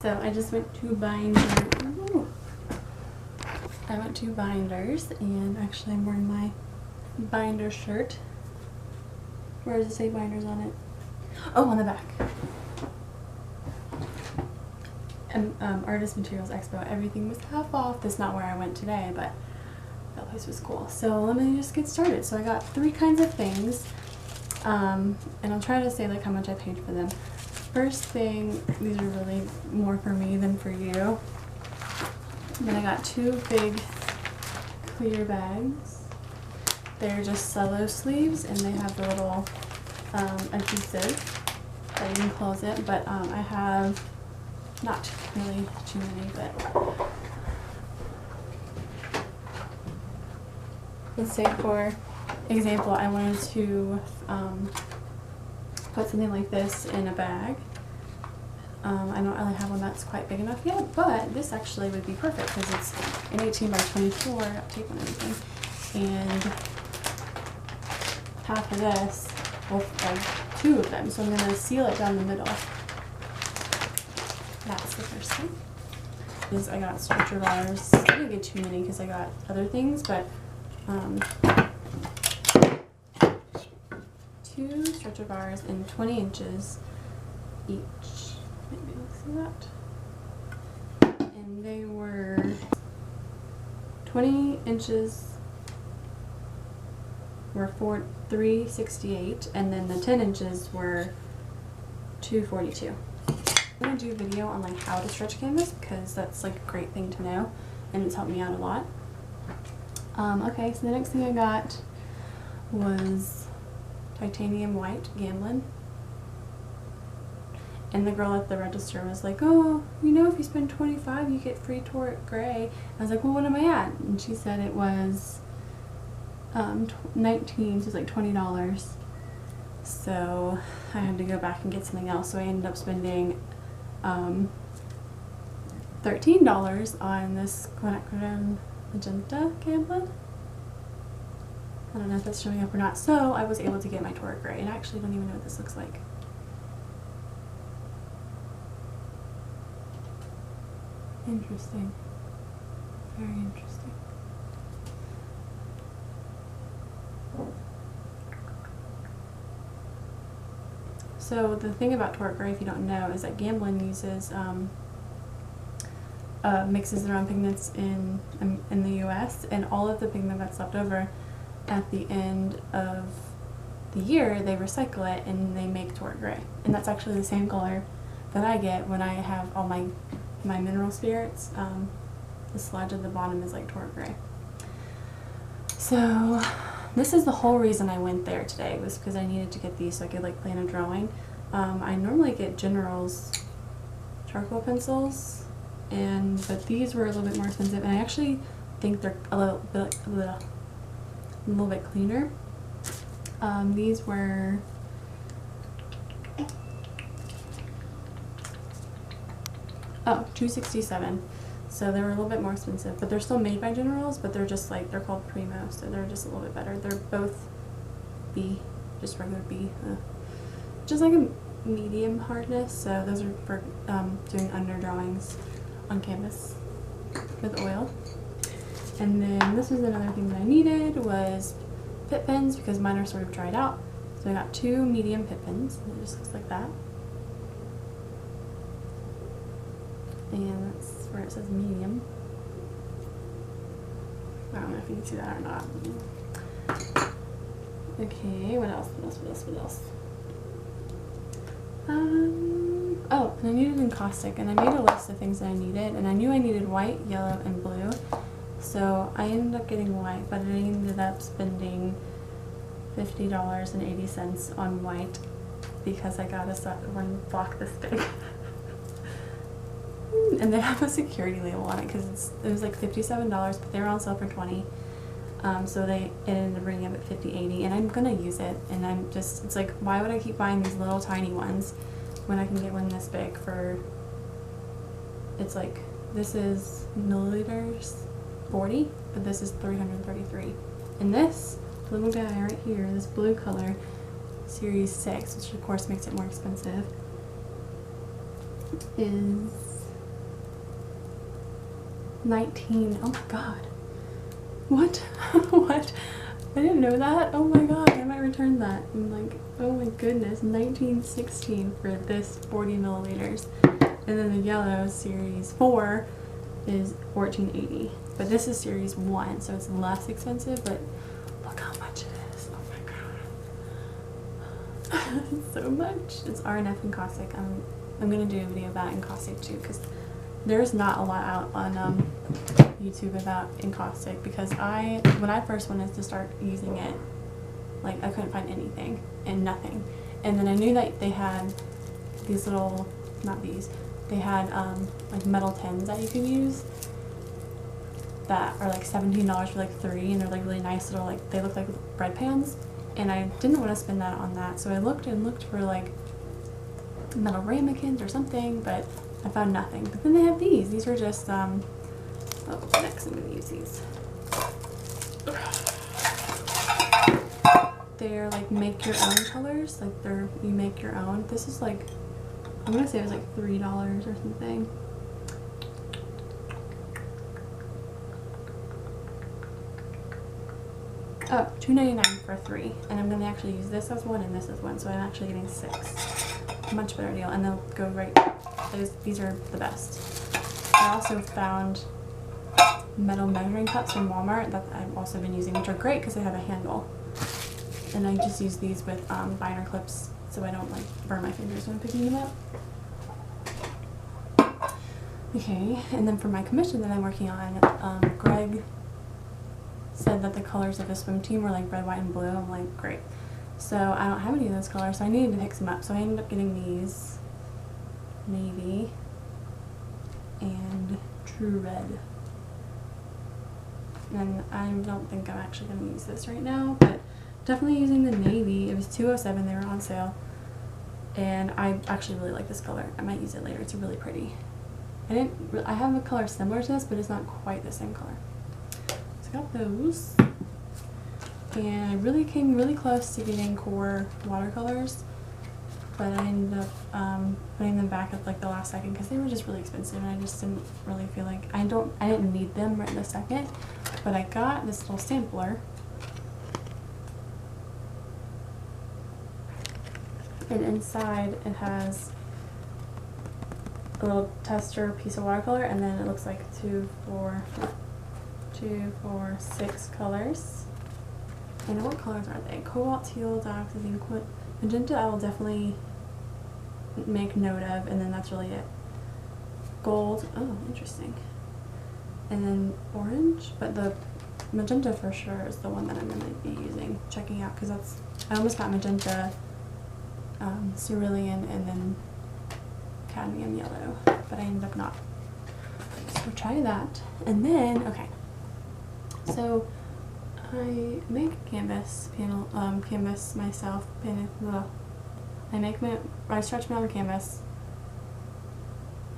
So I just went to Binders, and actually I'm wearing my binder shirt. Where does it say Binders on it? Oh, on the back. And Artist Materials Expo, everything was half off. That's not where I went today, but that place was cool. So let me just get started. So I got 3 kinds of things, and I'll try to say like how much I paid for them. First thing, these are really more for me than for you. Then I got 2 big clear bags. They're just cello sleeves, and they have the little adhesive that you can close it. But I have not really too many, but let's say for example, I wanted to put something like this in a bag. I don't really have one that's quite big enough yet, but this actually would be perfect because it's an 18 by 24 tape and everything, and half of this, well, like 2 of them, so I'm going to seal it down the middle. That's the first thing. Is I got stretcher bars. I didn't get too many because I got other things, but 2 stretcher bars in 20 inches each. Maybe let's see that. And they were 20 inches were $368, and then the 10 inches were $242. I'm going to do a video on like how to stretch canvas because that's like a great thing to know, and it's helped me out a lot. Okay, so the next thing I got was titanium white Gamblin, and the girl at the register was like, oh, you know, if you spend $25 you get free Torrit gray. I was like, well, what am I at? And she said it was 19, so it's like $20. So I had to go back and get something else, so I ended up spending $13 on this quinacridone magenta Gamblin. I don't know if that's showing up or not. So I was able to get my Torrit gray, and I actually don't even know what this looks like. Interesting. Very interesting. So the thing about Torrit gray, if you don't know, is that Gamblin uses mixes their own pigments in the US, and all of the pigment that's left over at the end of the year they recycle it and they make Torrit gray, and that's actually the same color that I get when I have all my mineral spirits. The sludge at the bottom is like Torrit gray. So this is the whole reason I went there today, was because I needed to get these so I could like plan a drawing. I normally get General's charcoal pencils, but these were a little bit more expensive, and I actually think they're a little bit cleaner. These were $267, so they were a little bit more expensive, but they're still made by General's, but they're just like, they're called Primo, so they're just a little bit better. They're both B, just regular B, just like a medium hardness, so those are for doing under drawings on canvas with oil. And then this was another thing that I needed, was pit pens, because mine are sort of dried out. So I got 2 medium pit pens, and it just looks like that. And that's where it says medium. I don't know if you can see that or not. Okay, what else? Oh, and I needed encaustic, and I made a list of things that I needed, and I knew I needed white, yellow, and blue. So I ended up getting white, but I ended up spending $50.80 on white because I got one block this big. And they have a security label on it because it was like $57, but they were on sale for $20. So it ended up bringing up at $50.80, and I'm gonna use it. And it's like, why would I keep buying these little tiny ones when I can get one this big for? It's like, this is milliliters 40, but this is 333. And this little guy right here, this blue color, Series 6, which of course makes it more expensive, is 19. Oh my god. What? What? I didn't know that. Oh my god, I might return that. I'm like, oh my goodness, 1916 for this 40 milliliters. And then the yellow series 4 is 1480. But this is series 1, so it's less expensive, but look how much it is. Oh my god. So much. It's R&F Encaustic. I'm gonna do a video about encaustic too, because there's not a lot out on YouTube about encaustic, because when I first wanted to start using it, like I couldn't find anything and nothing. And then I knew that they had these little, not these, they had like metal tins that you can use that are like $17 for like 3, and they're like really nice little, like they look like bread pans. And I didn't want to spend that on that, so I looked and looked for like metal ramekins or something, but I found nothing. But then they have these. These are just oh, next I'm gonna use these. They're like make your own colors. Like you make your own. This is like, I'm gonna say it was like $3 or something. Oh, $2.99 for 3. And I'm gonna actually use this as 1 and this as 1, so I'm actually getting 6. Much better deal, and they'll go right. These are the best. I also found metal measuring cups from Walmart that I've also been using, which are great because they have a handle. And I just use these with binder clips so I don't like burn my fingers when I'm picking them up. Okay, and then for my commission that I'm working on, Greg said that the colors of his swim team were like red, white, and blue. I'm like, great. So I don't have any of those colors, so I needed to pick some up. So I ended up getting these, navy and true red. And I don't think I'm actually going to use this right now, but definitely using the navy. It was $2.07, they were on sale, and I actually really like this color. I might use it later. It's really pretty. I have a color similar to this, but it's not quite the same color. So I got those. And I really came really close to getting core watercolors, but I ended up putting them back at like the last second because they were just really expensive, and I just didn't really feel like I didn't need them right this second. But I got this little sampler, and inside it has a little tester piece of watercolor, and then it looks like 2, 4, 6 colors. And what colors are they? Cobalt, teal, dioxazine, magenta I will definitely make note of, and then that's really it. Gold, oh interesting. And then orange, but the magenta for sure is the one that I'm going to be checking out, because I almost got magenta, cerulean, and then cadmium yellow, but I ended up not. So we'll try that. And then, okay, so I make canvas panel, canvas myself. I stretch my own canvas.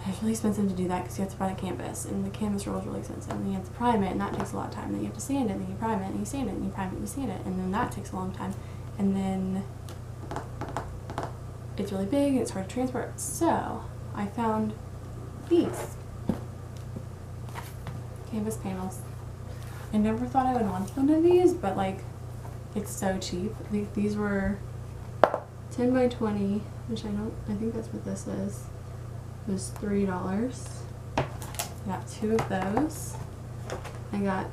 It's really expensive to do that because you have to buy the canvas, and the canvas roll is really expensive. And then you have to prime it, and that takes a lot of time. And then you have to sand it, and then you prime it, and you sand it, and you prime it, and you sand it, and then that takes a long time. And then it's really big and it's hard to transport. So I found these canvas panels. I never thought I would want one of these, but like, it's so cheap. These were 10 by 20, which I think that's what this is. It was $3. I got 2 of those. I got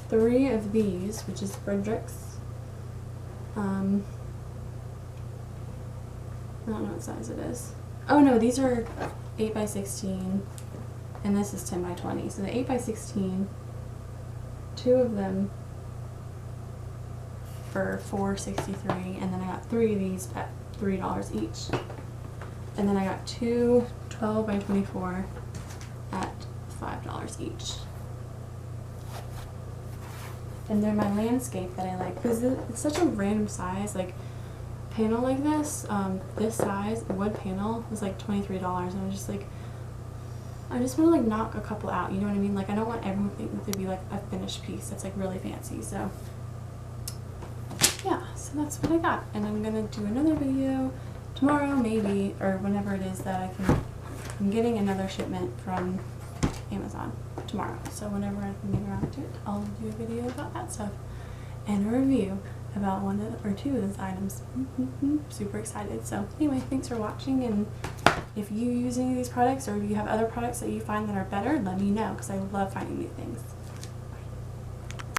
3 of these, which is Frederick's. I don't know what size it is. Oh no, these are 8 by 16, and this is 10 by 20. So the 8 by 16, 2 of them for $4.63, and then I got 3 of these at $3 each. And then I got 2 12 by 24 at $5 each. And they're my landscape that I like, because it's such a random size, like panel like this. This size wood panel was like $23, and I'm just like, I just want to like knock a couple out, you know what I mean? Like, I don't want everything to be like a finished piece that's like really fancy. So yeah, so that's what I got, and I'm gonna do another video tomorrow maybe, or whenever it is that I'm getting another shipment from Amazon tomorrow. So whenever I can get around to it, I'll do a video about that stuff and a review about one or two of those items. Super excited. So anyway, thanks for watching, and if you use any of these products or you have other products that you find that are better, let me know, because I love finding new things.